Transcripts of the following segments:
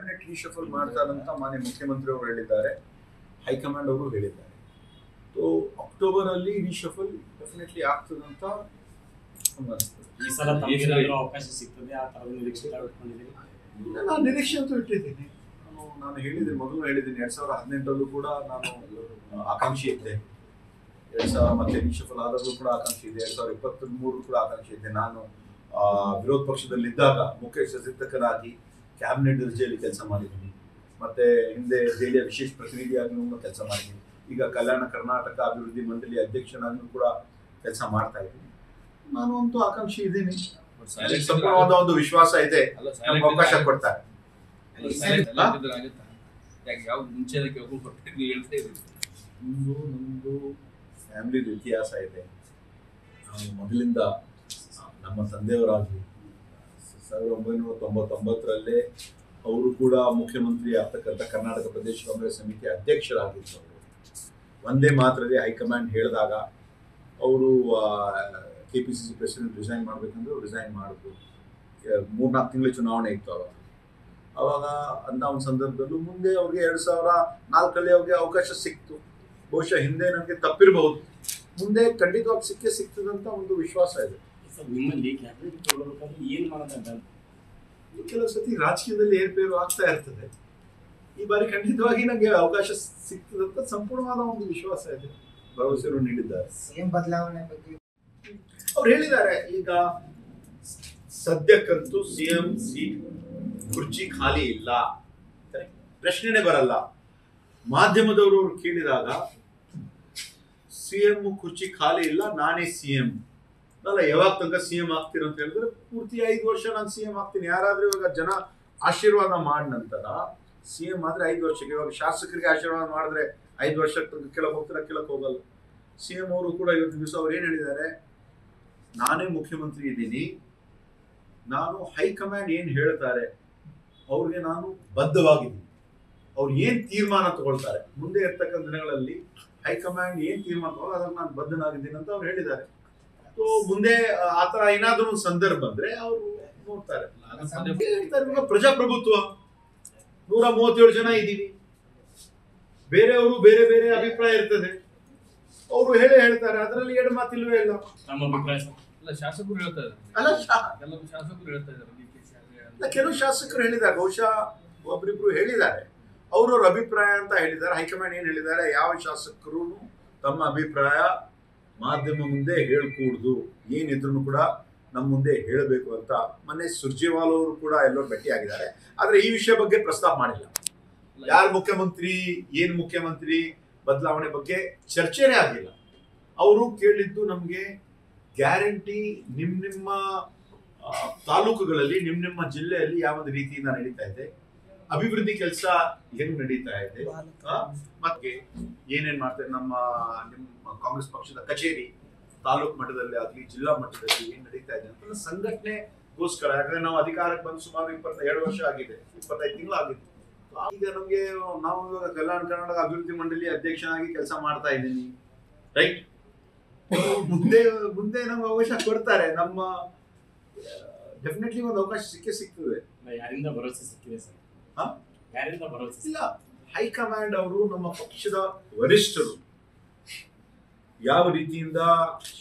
Cabinet reshuffle ಮಾಡ್ತಾರಂತ ಮಾನ್ಯ ಮುಖ್ಯಮಂತ್ರಿ ಅವರು ಹೇಳಿದ್ದಾರೆ, ಹೈಕಮಾಂಡ್ ಅವರು ಹೇಳಿದ್ದಾರೆ. ಸೊ ಅಕ್ಟೋಬರ್ ಅಲ್ಲಿ ರೀಶಫಲ್ ಡೆಫಿನೆಟ್ಲಿ ಆಗ್ತದಂತ ಈ ಸಲ ಅವಕಾಶ ಸಿಗ್ತದೆ ಆ ತರದ ನಿರೀಕ್ಷೆ ನಾನು ನಿರೀಕ್ಷೆ ಅಂತೂ ಇಟ್ಟಿದ್ದೀನಿ. ನಾನು ಹೇಳಿದ್ದೀನಿ, ಮೊದಲು ಹೇಳಿದ್ದೀನಿ, 2018 ಕೂಡ ನಾನು ಆಕಾಂಕ್ಷಿ ಇದ್ದೆ. 2000 ಮತ್ತೆ ರೀಶಫಲ್ ಆದಾಗಲೂ ಕೂಡ ಆಕಾಂಕ್ಷಿ ಇದೆ. 2023 ಕೂಡ ಆಕಾಂಕ್ಷಿ ಇದೆ. ನಾನು ವಿರೋಧ ಪಕ್ಷದಲ್ಲಿದ್ದಾಗ ಮುಖ್ಯ ಸಚೇತಕರಾಗಿ ಕ್ಯಾಬಿನೆಟ್ ದರ್ಜೆಯಲ್ಲಿ ಕೆಲಸ ಮಾಡಿದ್ದೀನಿ. ಮತ್ತೆ ಹಿಂದೆ ದೆಹಲಿಯ ವಿಶೇಷ ಪ್ರತಿನಿಧಿಯಾಗಿ ಕೆಲಸ ಮಾಡಿದ್ದೀನಿ. ಈಗ ಕಲ್ಯಾಣ ಕರ್ನಾಟಕ ಅಭಿವೃದ್ಧಿ ಮಂಡಳಿ ಅಧ್ಯಕ್ಷನಾಗಿ ಕೂಡ ಕೆಲಸ ಮಾಡ್ತಾ ಇದ್ದೀನಿ. ನಾನು ಅಂತೂ ಆಕಾಂಕ್ಷಿ ಇದ್ದೀನಿ. ಸಂಪೂರ್ಣವಾದ ಒಂದು ವಿಶ್ವಾಸ ಇದೆ, ಅವಕಾಶ ಕೊಡ್ತಾರೆ. ನಮ್ದು ಫ್ಯಾಮಿಲಿದು ಇತಿಹಾಸ ಇದೆ. ನಾವು ಮೊದಲಿಂದ ನಮ್ಮ ತಂದೆಯವರಾಗಿ 1999 ಅವರು ಕೂಡ ಮುಖ್ಯಮಂತ್ರಿ ಆಗ್ತಕ್ಕಂಥ ಕರ್ನಾಟಕ ಪ್ರದೇಶ ಕಾಂಗ್ರೆಸ್ ಸಮಿತಿ ಅಧ್ಯಕ್ಷರಾಗಿದ್ದವರು. ಒಂದೇ ಮಾತ್ರದಲ್ಲಿ ಹೈಕಮಾಂಡ್ ಹೇಳಿದಾಗ ಅವರು KPCC ಪ್ರೆಸಿಡೆಂಟ್ ರಿಸೈನ್ ಮಾಡಬೇಕಂದ್ರೆ ರಿಸೈನ್ ಮಾಡಿದ್ರು. 3-4 ತಿಂಗಳ ಚುನಾವಣೆ ಇತ್ತು ಅವಾಗ ಅಂತ ಒಂದು ಸಂದರ್ಭದಲ್ಲೂ ಮುಂದೆ ಅವ್ರಿಗೆ 2004 ಅವ್ರಿಗೆ ಅವಕಾಶ ಸಿಕ್ತು. ಬಹುಶಃ ಹಿಂದೆ ನನಗೆ ತಪ್ಪಿರಬಹುದು, ಮುಂದೆ ಖಂಡಿತವಾಗಿ ಸಿಗ್ತದಂತ ಒಂದು ವಿಶ್ವಾಸ ಇದೆ. ನಿಮ್ಮಲ್ಲಿ ಏನ್ ಮಾಡೋದಂತ ಕೆಲವು ಸತಿ ರಾಜಕೀಯದಲ್ಲಿ ಏರ್ಪೇರು ಆಗ್ತಾ ಇರ್ತದೆ. ಈ ಬಾರಿ ಖಂಡಿತವಾಗಿ ನನಗೆ ಅವಕಾಶ ಸಿಗ್ತದಂತ ಸಂಪೂರ್ಣವಾದ ಒಂದು ವಿಶ್ವಾಸ ಇದೆ, ಭರವಸೆಯನ್ನು ನೀಡಿದ್ದಾರೆ. ಸಿಎಂ ಬದಲಾವಣೆ ಬಗ್ಗೆ ಅವ್ರು ಹೇಳಿದ್ದಾರೆ, ಈಗ ಸದ್ಯಕ್ಕಂತೂ ಸಿಎಂ ಸೀಟ್ ಕುರ್ಚಿ ಖಾಲಿ ಇಲ್ಲ, ಪ್ರಶ್ನೆನೇ ಬರಲ್ಲ. ಮಾಧ್ಯಮದವರು ಕೇಳಿದಾಗ ಸಿಎಂ ಕುರ್ಚಿ ಖಾಲಿ ಇಲ್ಲ, ನಾನೇ ಸಿಎಂ ಅಲ್ಲ, ಯಾವಾಗ ತನಕ ಸಿಎಂ ಆಗ್ತೀರ ಅಂತ ಹೇಳಿದ್ರೆ ಪೂರ್ತಿ 5 ವರ್ಷ ನಾನು ಸಿಎಂ ಆಗ್ತೀನಿ. ಯಾರಾದ್ರೂ ಇವಾಗ ಜನ ಆಶೀರ್ವಾದ ಮಾಡಿದ ನಂತರ ಸಿಎಂ ಆದ್ರೆ 5 ವರ್ಷಕ್ಕೆ, ಇವಾಗ ಶಾಸಕರಿಗೆ ಆಶೀರ್ವಾದ ಮಾಡಿದ್ರೆ 5 ವರ್ಷಕ್ಕೆ ತನಕ ಕೆಳಗೆ ಹೋಗ್ತಾರೆ, ಕೆಳಕ್ಕೆ ಹೋಗಲ್ಲ. ಸಿಎಂ ಅವರು ಕೂಡ ಇವತ್ತು ದಿವಸ ಅವ್ರು ಏನ್ ಹೇಳಿದ್ದಾರೆ, ನಾನೇ ಮುಖ್ಯಮಂತ್ರಿ ಇದ್ದೀನಿ, ನಾನು ಹೈಕಮಾಂಡ್ ಏನ್ ಹೇಳ್ತಾರೆ ಅವ್ರಿಗೆ ನಾನು ಬದ್ಧವಾಗಿದ್ದೀನಿ. ಅವ್ರು ಏನ್ ತೀರ್ಮಾನ ತಗೊಳ್ತಾರೆ ಮುಂದೆ ಇರ್ತಕ್ಕಂಥ ದಿನಗಳಲ್ಲಿ ಹೈಕಮಾಂಡ್ ಏನ್ ತೀರ್ಮಾನ ತಗೊಳ್ತಾರೆ ಅದಕ್ಕೆ ನಾನು ಬದ್ಧನಾಗಿದ್ದೀನಿ ಅಂತ ಅವ್ರು ಹೇಳಿದ್ದಾರೆ. ಸೊ ಮುಂದೆ ಆತರ ಏನಾದ್ರೂ ಒಂದು ಸಂದರ್ಭ ಬಂದ್ರೆ ಅವರು ನೋಡ್ತಾರೆ. ಪ್ರಜಾಪ್ರಭುತ್ವ 137 ಜನ ಇದ್ದೀವಿ, ಬೇರೆಯವರು ಬೇರೆ ಬೇರೆ ಅಭಿಪ್ರಾಯ ಇರ್ತದೆ, ಅವರು ಹೇಳ್ತಾರೆ, ಅದರಲ್ಲಿ ಎರಡು ಮಾತಿಲ್ವೇ ಇಲ್ಲ. ನಮ್ಮ ಅಭಿಪ್ರಾಯ ಶಾಸಕರು ಹೇಳ್ತಾರೆ, ಕೆಲವು ಶಾಸಕರು ಹೇಳಿದ್ದಾರೆ, ಬಹುಶಃ ಒಬ್ರಿಬ್ರು ಹೇಳಿದ್ದಾರೆ, ಅವ್ರವ್ರ ಅಭಿಪ್ರಾಯ ಅಂತ ಹೇಳಿದ್ದಾರೆ. ಹೈಕಮಾಂಡ್ ಏನ್ ಹೇಳಿದ್ದಾರೆ, ಯಾವ ಶಾಸಕರು ತಮ್ಮ ಅಭಿಪ್ರಾಯ ಮಾಧ್ಯಮ ಮುಂದೆ ಹೇಳ್ಕೂಡ್ದು, ಏನಿದ್ರು ಕೂಡ ನಮ್ಮ ಮುಂದೆ ಹೇಳಬೇಕು ಅಂತ ಮೊನ್ನೆ ಸುರ್ಜೇವಾಲ ಅವರು ಕೂಡ ಎಲ್ಲರೂ ಭೇಟಿಯಾಗಿದ್ದಾರೆ. ಆದ್ರೆ ಈ ವಿಷಯ ಬಗ್ಗೆ ಪ್ರಸ್ತಾಪ ಮಾಡಿಲ್ಲ. ಯಾರು ಮುಖ್ಯಮಂತ್ರಿ, ಏನ್ ಮುಖ್ಯಮಂತ್ರಿ ಬದಲಾವಣೆ ಬಗ್ಗೆ ಚರ್ಚೆನೇ ಆಗಿಲ್ಲ. ಅವರು ಕೇಳಿದ್ದು ನಮ್ಗೆ ಗ್ಯಾರಂಟಿ ನಿಮ್ಮ ತಾಲೂಕುಗಳಲ್ಲಿ ನಿಮ್ಮ ಜಿಲ್ಲೆಯಲ್ಲಿ ಯಾವ ರೀತಿಯಿಂದ ನಡೀತಾ ಇದೆ, ಅಭಿವೃದ್ಧಿ ಕೆಲಸ ಹೆಂಗ್ ನಡೀತಾ ಇದೆ, ಮತ್ತೆ ಏನೇನ್ ಮಾಡ್ತಾರೆ, ನಿಮ್ಮ ಕಾಂಗ್ರೆಸ್ ಪಕ್ಷದ ಕಚೇರಿ ತಾಲೂಕು ಮಟ್ಟದಲ್ಲಿ ಆಗ್ಲಿ ಜಿಲ್ಲಾ ಮಟ್ಟದಲ್ಲಿ ಏನ್ ನಡೀತಾ ಇದೆ ಅಂತ ಸಂಘಟನೆಗೋಸ್ಕರ. ಯಾಕಂದ್ರೆ ನಾವು ಅಧಿಕಾರಕ್ಕೆ ಬಂದು ಸುಮಾರು 27 ವರ್ಷ ಆಗಿದೆ, 25 ತಿಂಗಳು ಆಗಿದೆ. ಈಗ ನಮ್ಗೆ ನಾವು ಇವಾಗ ಕಲ್ಯಾಣ ಕರ್ನಾಟಕ ಅಭಿವೃದ್ಧಿ ಮಂಡಳಿ ಅಧ್ಯಕ್ಷನಾಗಿ ಕೆಲಸ ಮಾಡ್ತಾ ಇದ್ದೀನಿ, ರೈಟ್. ಮುಂದೆ ನಮ್ಗೆ ಅವಕಾಶ ಕೊಡ್ತಾರೆ, ನಮ್ಮ ಡೆಫಿನೆಟ್ಲಿ ಒಂದು ಅವಕಾಶ ಸಿಗ್ತದೆ. ಯಾರಿಂದ ಭರವಸೆ ಸಿಕ್ಕಿದೆ ಸರ್? ಯಾರಿಂದ ಭರವಸೆ ಇಲ್ಲ, ಹೈಕಮಾಂಡ್ ಅವರು ನಮ್ಮ ಪಕ್ಷದ ವರಿಷ್ಠರು ಯಾವ ರೀತಿಯಿಂದ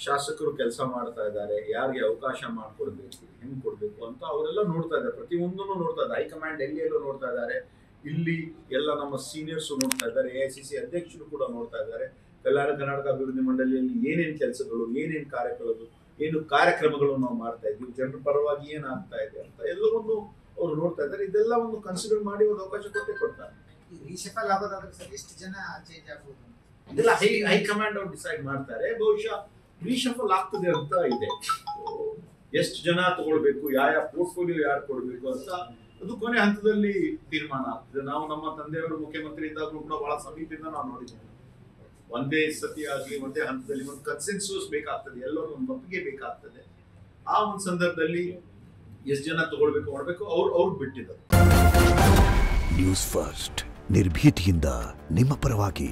ಶಾಸಕರು ಕೆಲಸ ಮಾಡ್ತಾ ಇದ್ದಾರೆ, ಯಾರಿಗೆ ಅವಕಾಶ ಮಾಡ್ಕೊಡ್ಬೇಕು, ಹೆಂಗ್ ಕೊಡ್ಬೇಕು ಅಂತ ಅವರೆಲ್ಲ ನೋಡ್ತಾ ಇದ್ದಾರೆ. ಪ್ರತಿಯೊಂದನ್ನು ನೋಡ್ತಾ ಇದ್ದಾರೆ. ಹೈಕಮಾಂಡ್ ಎಲ್ಲೆಲ್ಲೋ ನೋಡ್ತಾ ಇದ್ದಾರೆ, ಇಲ್ಲಿ ಎಲ್ಲ ನಮ್ಮ ಸೀನಿಯರ್ಸ್ ನೋಡ್ತಾ ಇದ್ದಾರೆ, AICC ಅಧ್ಯಕ್ಷರು ಕೂಡ ನೋಡ್ತಾ ಇದ್ದಾರೆ. ಕಲ್ಯಾಣ ಕರ್ನಾಟಕ ಅಭಿವೃದ್ಧಿ ಮಂಡಳಿಯಲ್ಲಿ ಏನೇನು ಕೆಲಸಗಳು, ಏನು ಕಾರ್ಯಕ್ರಮಗಳು ನಾವು ಮಾಡ್ತಾ ಇದ್ದೀವಿ, ಜನರ ಪರವಾಗಿ ಏನಾಗ್ತಾ ಇದೆ ಅಂತ ಎಲ್ಲವನ್ನು ಅವರು ನೋಡ್ತಾ ಇದ್ದಾರೆ. ಇದೆಲ್ಲ ಒಂದು ಕನ್ಸಿಡರ್ ಮಾಡಿ ಒಂದು ಅವಕಾಶ ಕೊಡ್ತಾರೆ. ರೀಶಫಲ್ ಆಗೋದಾದ್ರೆ ಸರ್ ಎಷ್ಟು ಜನ ಚೇಂಜ್ ಆಗ್ಬೋದು? ಇದೆಲ್ಲ ಹೈಕಮಾಂಡ್ ಅವ್ರು ಡಿಸೈಡ್ ಮಾಡ್ತಾರೆ. ಬಹುಶಃ ರೀಶಫಲ್ ಆಗ್ತದೆ ಅಂತ ಇದೆ. ಎಷ್ಟು ಜನ ತಗೊಳ್ಬೇಕು, ಯಾವ ಪೋರ್ಟ್ಫೋಲಿಯೋ ಯಾರು ಕೊಡ್ಬೇಕು ಅಂತ ಅದು ಕೊನೆ ಹಂತದಲ್ಲಿ ತೀರ್ಮಾನ ಆಗ್ತದೆ. ನಾವು ನಮ್ಮ ತಂದೆಯವರು ಮುಖ್ಯಮಂತ್ರಿ ಇದ್ದಾಗಲೂ ಕೂಡ ಬಹಳ ಸಮೀಪದಿಂದ ನಾವು ನೋಡಿದ್ದೇವೆ. ಒಂದೇ ಸತಿ ಆಗ್ಲಿ ಒಂದೇ ಹಂತದಲ್ಲಿ ಒಂದು ಕನ್ಸೆನ್ಸಸ್ ಬೇಕಾಗ್ತದೆ, ಎಲ್ಲರೂ ಒಂದು ಒಪ್ಪಿಗೆ ಬೇಕಾಗ್ತದೆ. ಆ ಒಂದು ಸಂದರ್ಭದಲ್ಲಿ ಎಷ್ಟು ಜನ ತಗೊಳ್ಬೇಕು ಮಾಡಬೇಕು ಅವ್ರು ಬಿಟ್ಟಿದ್ದಾರೆ. ನ್ಯೂಸ್ ಫಸ್ಟ್ ನಿರ್ಭೀತಿಯಿಂದ ನಿಮ್ಮ ಪರವಾಗಿ.